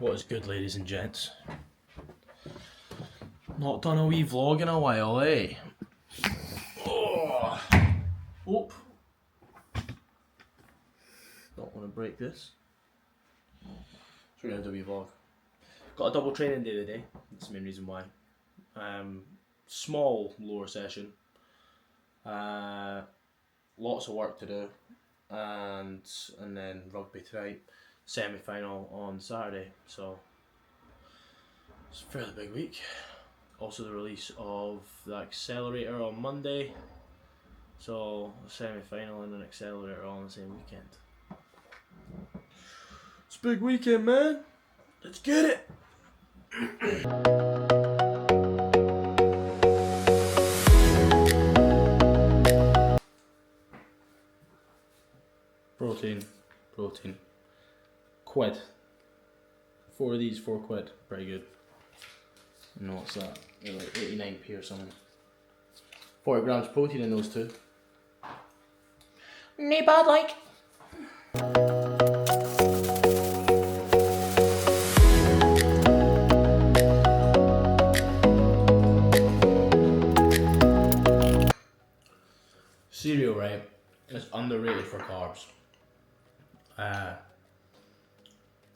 What is good, ladies and gents? Not done a wee vlog in a while, eh? Oh. Oop. Don't want to break this. So we're going to do a wee vlog. Got a double training day today. That's the main reason why. Small lower session. Lots of work to do. And then rugby tonight. Semi-final on Saturday. So it's a fairly big week. Also the release of the accelerator on Monday. So a semi-final and an accelerator all on the same weekend. It's a big weekend, man. Let's get it. Protein. Quid. 4 of these, 4 quid. Pretty good. No, what's that? They're like 89p or something. 40 grams protein in those two. Nae bad like. Cereal, right, is underrated for carbs.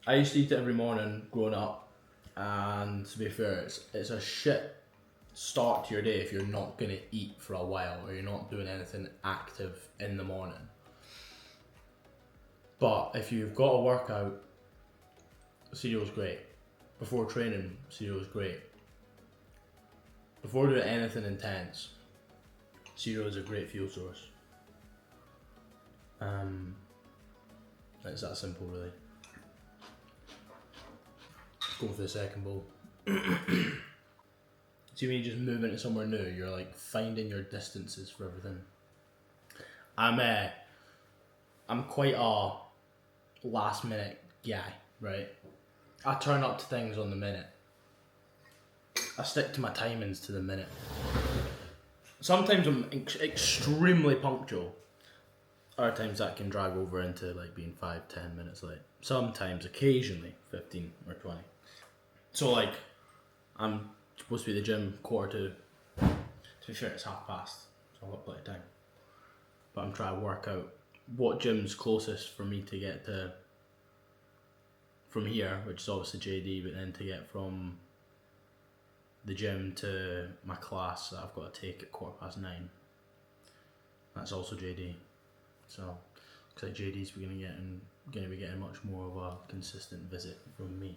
I used to eat it every morning growing up, and to be fair, it's a shit start to your day if you're not going to eat for a while or you're not doing anything active in the morning. But if you've got a workout, cereal's great. Before training, cereal's great. Before doing anything intense, cereal is a great fuel source. It's that simple, really. Go for the second bowl. See, when you just move into somewhere new, you're like finding your distances for everything. I'm quite a last minute guy, right? I turn up to things on the minute. I stick to my timings to the minute. Sometimes I'm extremely punctual. Other times that can drag over into like being 5-10 minutes late. Sometimes, occasionally, 15 or 20. So like, I'm supposed to be at the gym 1:45. To be fair, it's past, so I've got plenty of time. But I'm trying to work out what gym's closest for me to get to from here, which is obviously JD, but then to get from the gym to my class that I've got to take at 9:15. That's also JD. So looks like JD's going to be getting much more of a consistent visit from me.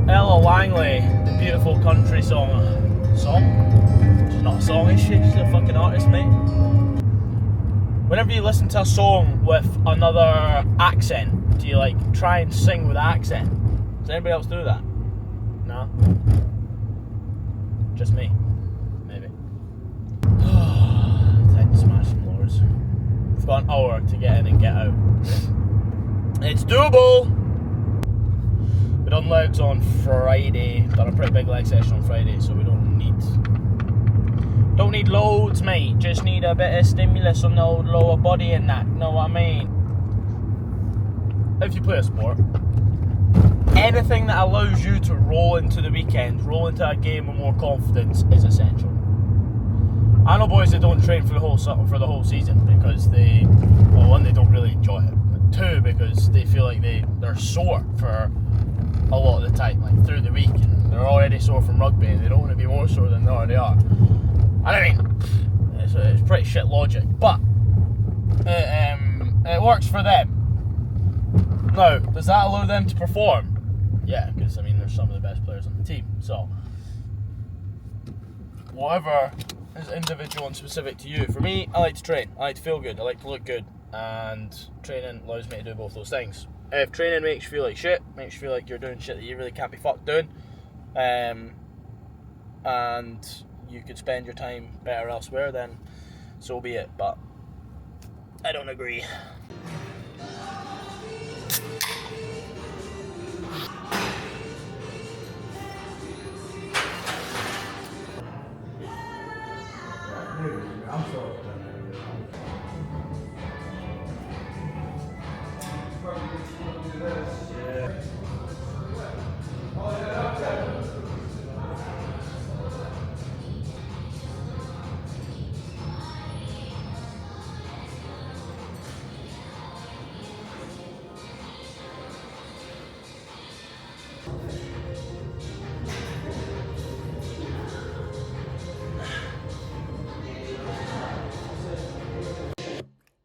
Ella Langley, the beautiful country song? She's not a song, is she? She's a fucking artist, mate. Whenever you listen to a song with another accent, do you like try and sing with accent? Does anybody else do that? No? Just me? Maybe. Time to smash some lures. We've got an hour to get in and get out. It's doable! We done legs on Friday, done a pretty big leg session on Friday, so we don't need loads, mate. Just need a bit of stimulus on the old lower body and that, know what I mean? If you play a sport, anything that allows you to roll into the weekend, roll into a game with more confidence is essential. I know boys that don't train for the whole season because one, they don't really enjoy it, but 2, because they feel like they're sore for a lot of the time, like through the week, and they're already sore from rugby and they don't want to be more sore than they already are. And I mean, it's pretty shit logic, but it works for them. Now, does that allow them to perform? Yeah, because, I mean, they're some of the best players on the team. So, whatever is individual and specific to you. For me, I like to train. I like to feel good. I like to look good. And training allows me to do both those things. If training makes you feel like shit, makes you feel like you're doing shit that you really can't be fucked doing, and you could spend your time better elsewhere, then so be it. But I don't agree. I'm sorry.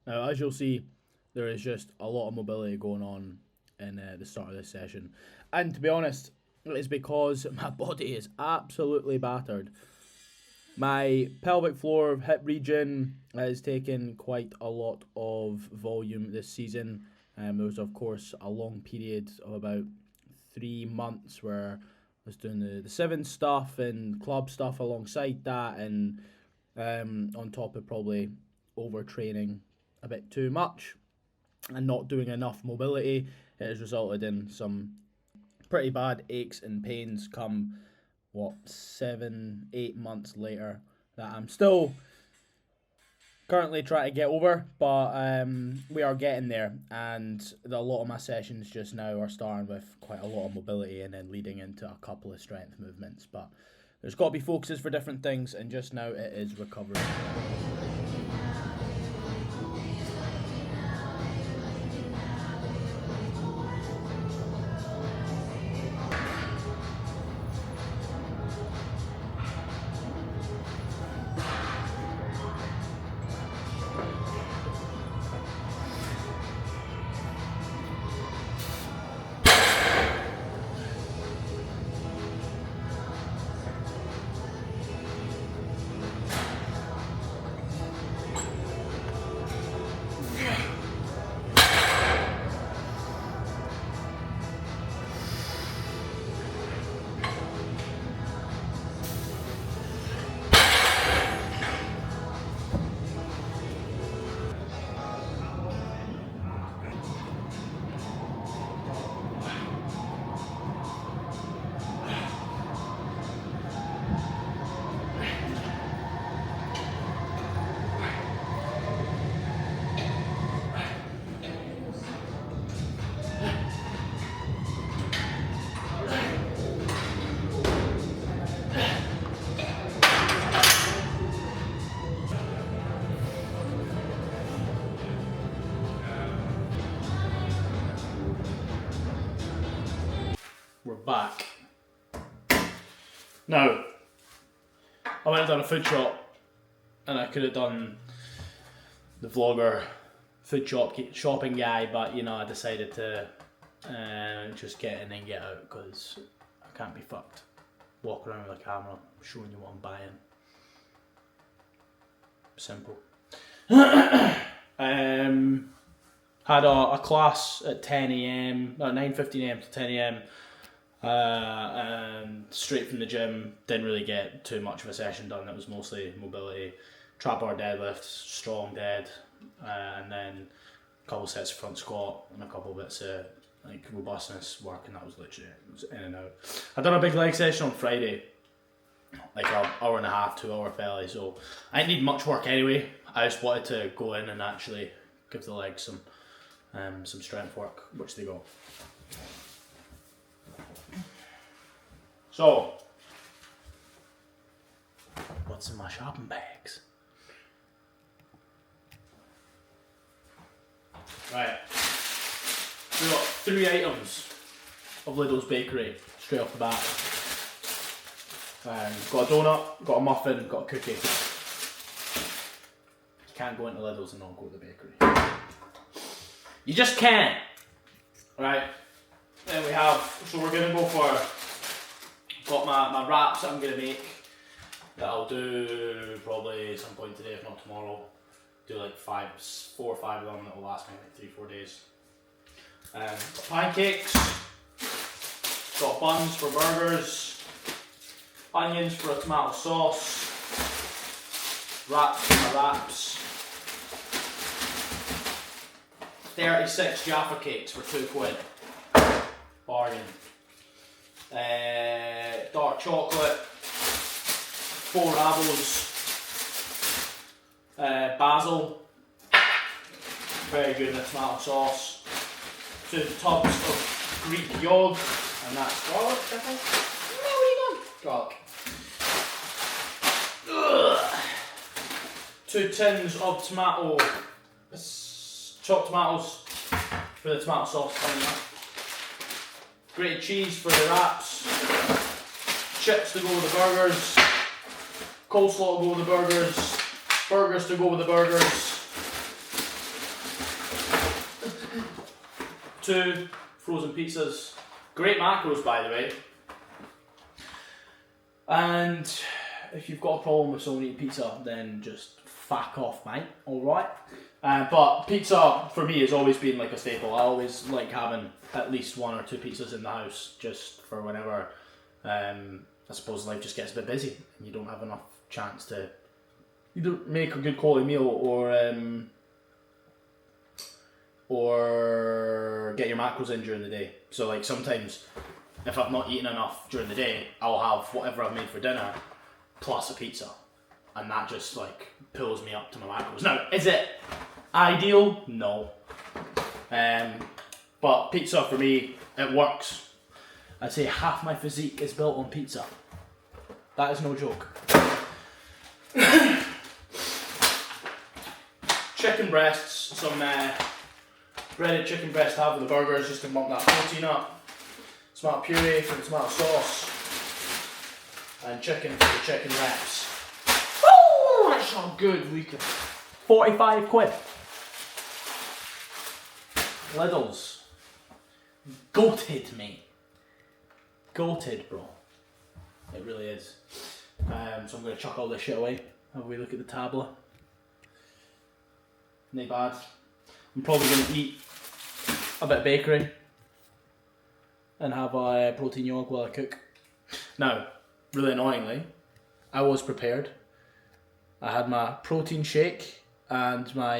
Now, as you'll see, there is just a lot of mobility going on in the start of this session. And to be honest, it's because my body is absolutely battered. My pelvic floor, hip region has taken quite a lot of volume this season. There was, of course, a long period of about 3 months where I was doing the seven stuff and club stuff alongside that, and on top of probably overtraining a bit too much and not doing enough mobility. It has resulted in some pretty bad aches and pains come 7-8 months later that I'm still currently trying to get over, but we are getting there, and a lot of my sessions just now are starting with quite a lot of mobility and then leading into a couple of strength movements. But there's got to be focuses for different things, and just now it is recovery. We're back. Now, I went and done a food shop, and I could have done the vlogger food shopping guy, but you know, I decided to just get in and get out because I can't be fucked walking around with a camera showing you what I'm buying. Simple. Had a class at 10 a.m, 9:15 a.m. to 10 a.m. And straight from the gym. Didn't really get too much of a session done. It was mostly mobility, trap bar deadlift, strong dead, and then a couple sets of front squat and a couple bits of like robustness work, and that was literally it. It was in and out. I done a big leg session on Friday, like an hour and a half, 2 hour belly, so I didn't need much work anyway. I just wanted to go in and actually give the legs some strength work, which they got. So, what's in my shopping bags? Right, we got 3 items of Lidl's bakery straight off the bat. Got a donut, got a muffin, got a cookie. You can't go into Lidl's and not go to the bakery. You just can't. Right, then we have, so we're going to go for, got my wraps that I'm going to make, that I'll do probably some point today, if not tomorrow. Do like 4 or 5 of them that will last me like 3-4 days. Got pancakes, got buns for burgers, onions for a tomato sauce, wraps for my wraps, 36 Jaffa cakes for £2. Bargain. Dark chocolate, 4 Ravos, basil, very good in a tomato sauce, 2 tubs of Greek yogurt, and that's garlic, I think. No, what are you doing? Garlic. 2 tins of chopped tomatoes for the tomato sauce coming up. Grated cheese for the wraps. Chips to go with the burgers. Coleslaw to go with the burgers. Burgers to go with the burgers. 2 frozen pizzas. Great macros, by the way. And if you've got a problem with someone eating pizza, then just fuck off, mate. Alright? But pizza, for me, has always been like a staple. I always like having at least 1 or 2 pizzas in the house, just for whenever, I suppose life just gets a bit busy, and you don't have enough chance to either make a good quality meal, or get your macros in during the day. So like sometimes, if I've not eaten enough during the day, I'll have whatever I've made for dinner, plus a pizza. And that just like pulls me up to my macros. Now, is it ideal? No. But pizza for me, it works. I'd say half my physique is built on pizza. That is no joke. Chicken breasts, some breaded chicken breast to have with the burgers, just to bump that protein up. Tomato puree for the tomato sauce. And chicken for the chicken wraps. Oh, that's so good, Rika. 45 quid. Lidl's. Goated, mate. Goated, bro. It really is. So I'm going to chuck all this shit away. Have a wee look at the tablet. No bad. I'm probably going to eat a bit of bakery and have a protein yogurt while I cook. Now, really annoyingly, I was prepared. I had my protein shake and my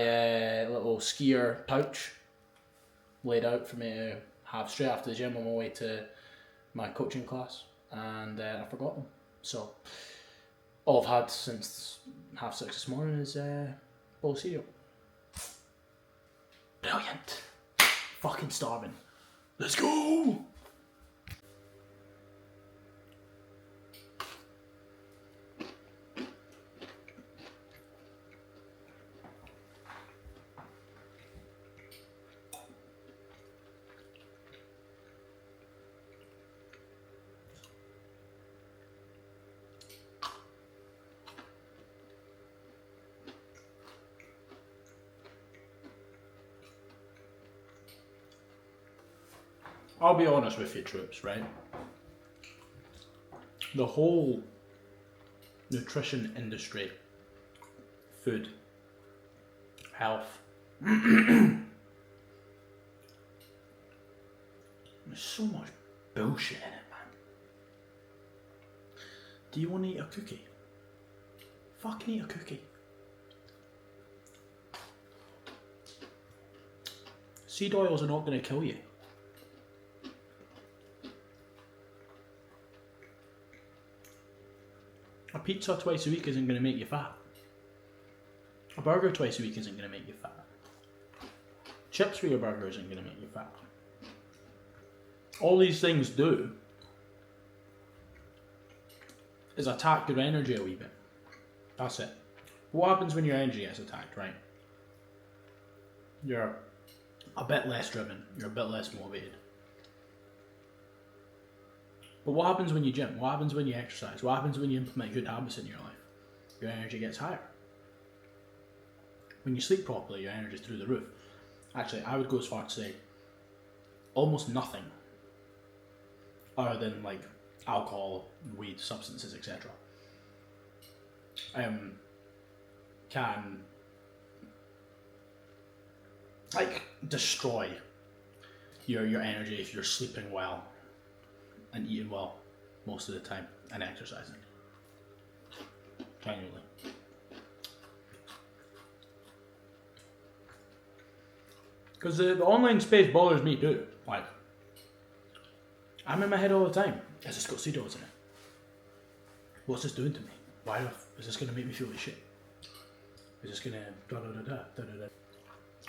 little skier pouch laid out for me to have straight after the gym on my way to my coaching class, and I forgot them. So all I've had since 6:30 this morning is a bowl of cereal. Brilliant. Fucking starving. Let's go! I'll be honest with you, troops, right? The whole nutrition industry, food, health, there's so much bullshit in it, man. Do you want to eat a cookie? Fucking eat a cookie. Seed oils are not going to kill you. A pizza twice a week isn't going to make you fat. A burger twice a week isn't going to make you fat. Chips for your burger isn't going to make you fat. All these things do is attack your energy a wee bit. That's it. What happens when your energy gets attacked, right? You're a bit less driven. You're a bit less motivated. But what happens when you gym? What happens when you exercise? What happens when you implement good habits in your life? Your energy gets higher. When you sleep properly, your energy is through the roof. Actually, I would go as far to say almost nothing other than like alcohol, weed, substances, etc. Can like destroy your energy if you're sleeping well and eating well most of the time and exercising. Genuinely. Because the online space bothers me too. Like, I'm in my head all the time. Has this got steroids in it? What's this doing to me? Is this going to make me feel like shit? Is this going to da-da-da-da?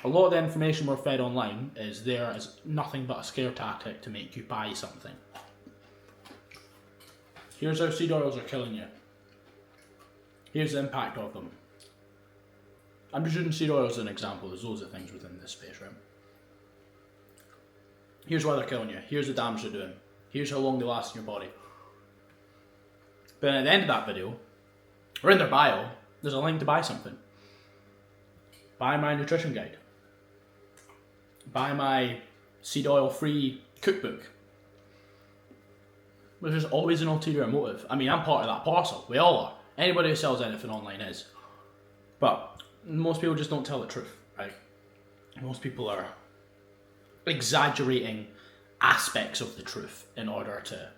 A lot of the information we're fed online is there as nothing but a scare tactic to make you buy something. Here's how seed oils are killing you. Here's the impact of them. I'm just using seed oils as an example. There's loads of things within this space, right? Here's why they're killing you. Here's the damage they're doing. Here's how long they last in your body. But at the end of that video, or in their bio, there's a link to buy something. Buy my nutrition guide. Buy my seed oil free cookbook. But there's always an ulterior motive. I mean, I'm part of that parcel. We all are. Anybody who sells anything online is. But most people just don't tell the truth, right? Most people are exaggerating aspects of the truth in order to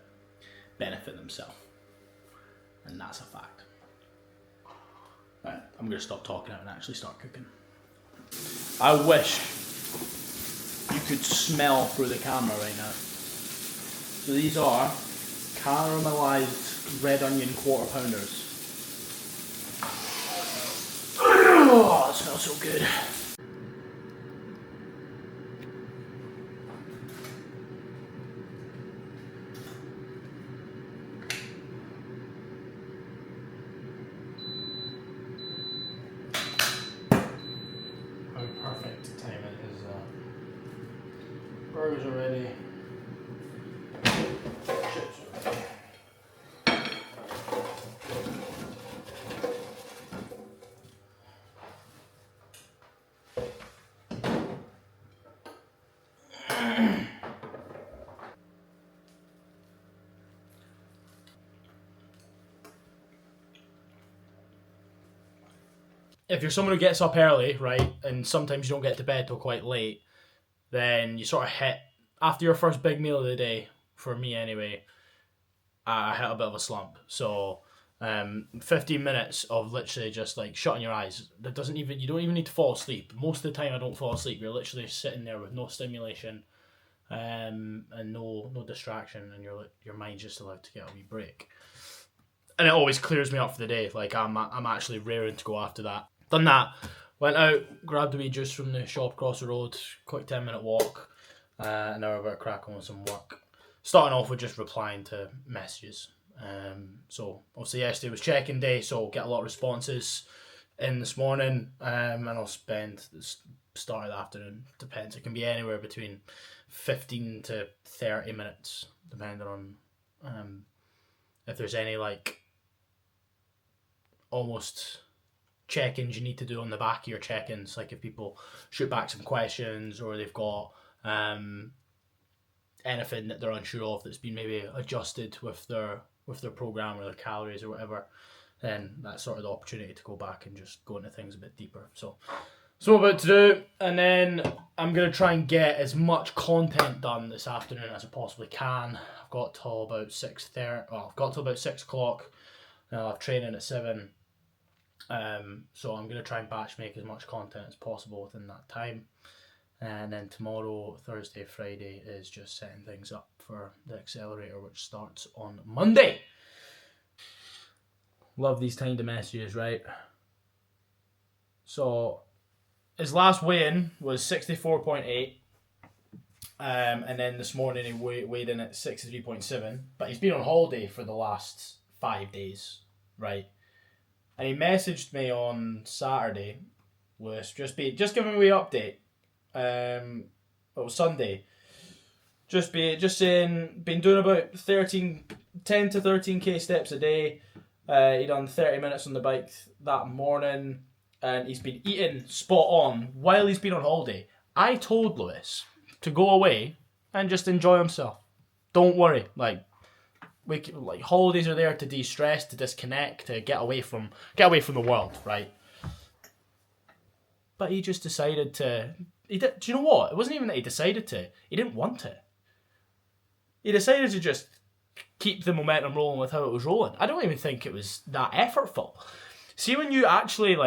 benefit themselves. And that's a fact. Right, I'm going to stop talking and actually start cooking. I wish you could smell through the camera right now. So these are caramelized red onion quarter pounders. Oh, that smells so good. How perfect time it is. Burgers are ready. Chips are ready. If you're someone who gets up early, right, and sometimes you don't get to bed till quite late, then you sort of hit, after your first big meal of the day, for me anyway, I hit a bit of a slump. So 15 minutes of literally just like shutting your eyes. You don't even need to fall asleep. Most of the time I don't fall asleep. You're literally sitting there with no stimulation and no distraction, and your mind's just allowed to get a wee break. And it always clears me up for the day. Like I'm actually raring to go after that. Done that, went out, grabbed a wee juice from the shop across the road, quick 10-minute walk, and now we're about to crack on with some work. Starting off with just replying to messages. So obviously yesterday was check-in day, so get a lot of responses in this morning, and I'll spend the start of the afternoon, depends, it can be anywhere between 15 to 30 minutes, depending on if there's any like almost check-ins you need to do on the back of your check-ins, like if people shoot back some questions or they've got anything that they're unsure of that's been maybe adjusted with their program or their calories or whatever, then that's sort of the opportunity to go back and just go into things a bit deeper. So what I'm about to do, and then I'm going to try and get as much content done this afternoon as I possibly can. I've got till about 6:30. Well, I've got till about 6 o'clock. Now I've training at 7. So I'm going to try and batch make as much content as possible within that time. And then tomorrow, Thursday, Friday is just setting things up for the accelerator, which starts on Monday. Love these timed messages, right? So his last weigh-in was 64.8. And then this morning he weighed in at 63.7. But he's been on holiday for the last 5 days, right? And he messaged me on Saturday with just giving me an update. It was Sunday. Just saying, been doing about 10 to 13k steps a day. He done 30 minutes on the bike that morning, and he's been eating spot on while he's been on holiday. I told Lewis to go away and just enjoy himself. Don't worry, like holidays are there to de-stress, to disconnect, to get away from the world, right? But he just decided to. Do you know what? It wasn't even that he decided to. He didn't want to. He decided to just keep the momentum rolling with how it was rolling. I don't even think it was that effortful. See, when you actually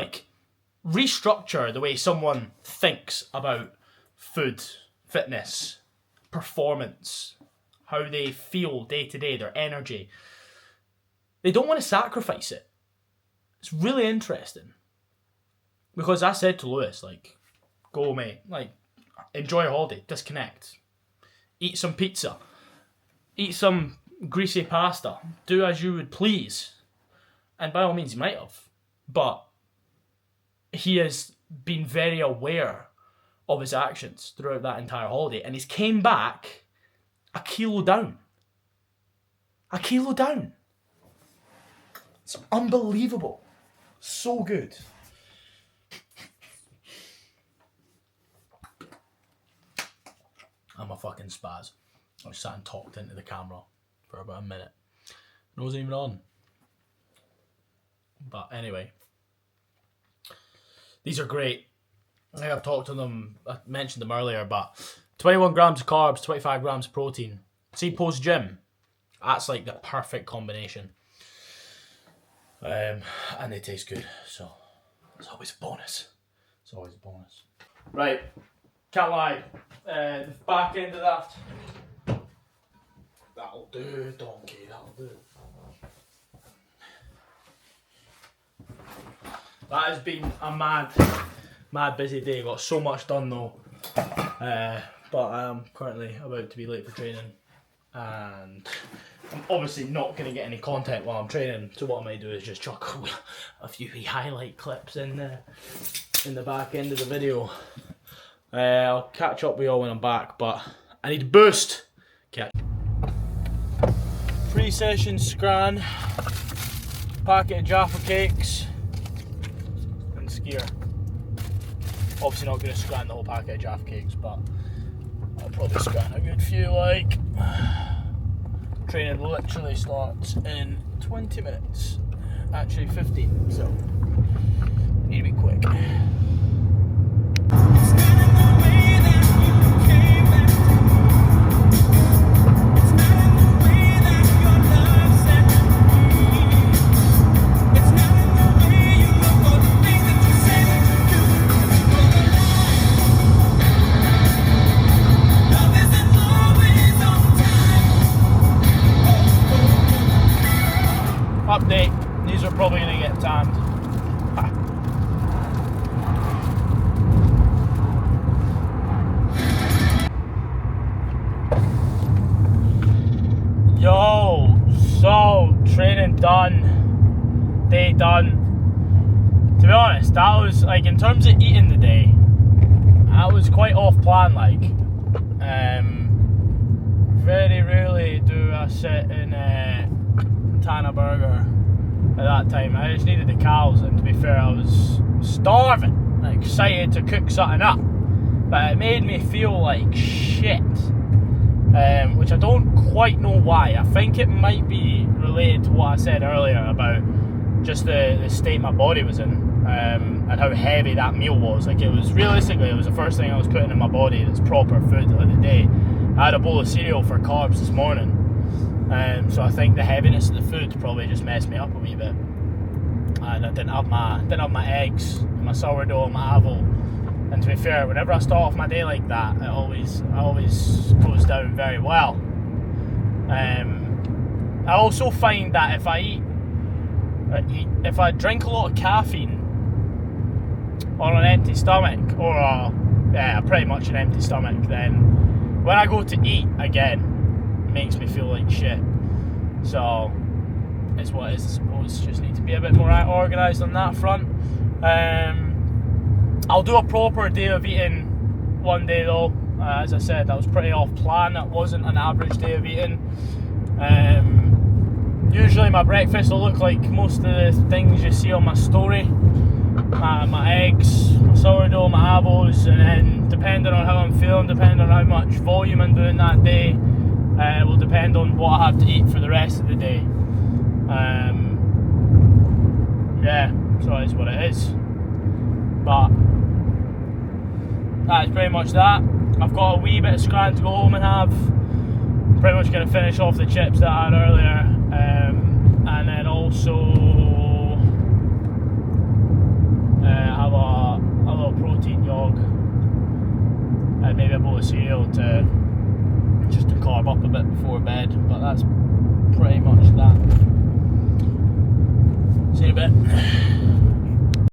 restructure the way someone thinks about food, fitness, performance, how they feel day to day, their energy, they don't want to sacrifice it. It's really interesting. Because I said to Lewis, go mate, enjoy your holiday, disconnect, eat some pizza, eat some greasy pasta, do as you would please. And by all means he might have, but he has been very aware of his actions throughout that entire holiday, and he's came back a kilo down. A kilo down. It's unbelievable. So good. I'm a fucking spaz. I was sat and talked into the camera for about a minute. It wasn't even on. But anyway, these are great. I think I've talked to them, I mentioned them earlier, but 21 grams of carbs, 25 grams of protein. See, post-gym, that's like the perfect combination. And they taste good, so it's always a bonus. It's always a bonus. Right, can't lie. The back end of that. That'll do, donkey, that'll do. That has been a mad busy day. Got so much done though. But I am currently about to be late for training. And I'm obviously not going to get any content while I'm training. So what I might do is just chuck a few highlight clips in the back end of the video. I'll catch up with y'all when I'm back, but I need to boost. Pre-session scran, packet of Jaffa cakes, and skier. Obviously not going to scran the whole packet of Jaffa cakes, but I'll probably scran a good few. Training literally starts in 20 minutes, actually 15, so need to be quick. Update, these are probably going to get tanned. Yo, so training done, day done. To be honest, that was in terms of eating the day, that was quite off plan. Very rarely do I sit in tan a burger at that time. I just needed the cows, and to be fair, I was starving, excited to cook something up, but it made me feel like shit, which I don't quite know why. I think it might be related to what I said earlier about just the state my body was in, and how heavy that meal was. It was the first thing I was putting in my body that's proper food of the day. I had a bowl of cereal for carbs this morning. So I think the heaviness of the food probably just messed me up a wee bit, and I didn't have my eggs, my sourdough, my avo. And to be fair, whenever I start off my day like that, I always goes down very well. I also find that if I drink a lot of caffeine on an empty stomach, or pretty much an empty stomach, then when I go to eat again, makes me feel like shit. So it's what it is, I suppose. Just need to be a bit more organised on that front. I'll do a proper day of eating one day though. As I said, that was pretty off plan. That wasn't an average day of eating. Usually my breakfast will look like most of the things you see on my story. my eggs, my sourdough, my avos, and then depending on how I'm feeling, depending on how much volume I'm doing that day, will depend on what I have to eat for the rest of the day. Yeah, so it is what it is. But that is pretty much that. I've got a wee bit of scran to go home and have. Pretty much going to finish off the chips that I had earlier, and then also have a little protein yog and maybe a bowl of cereal to carb up a bit before bed. But that's pretty much that. See you in a bit.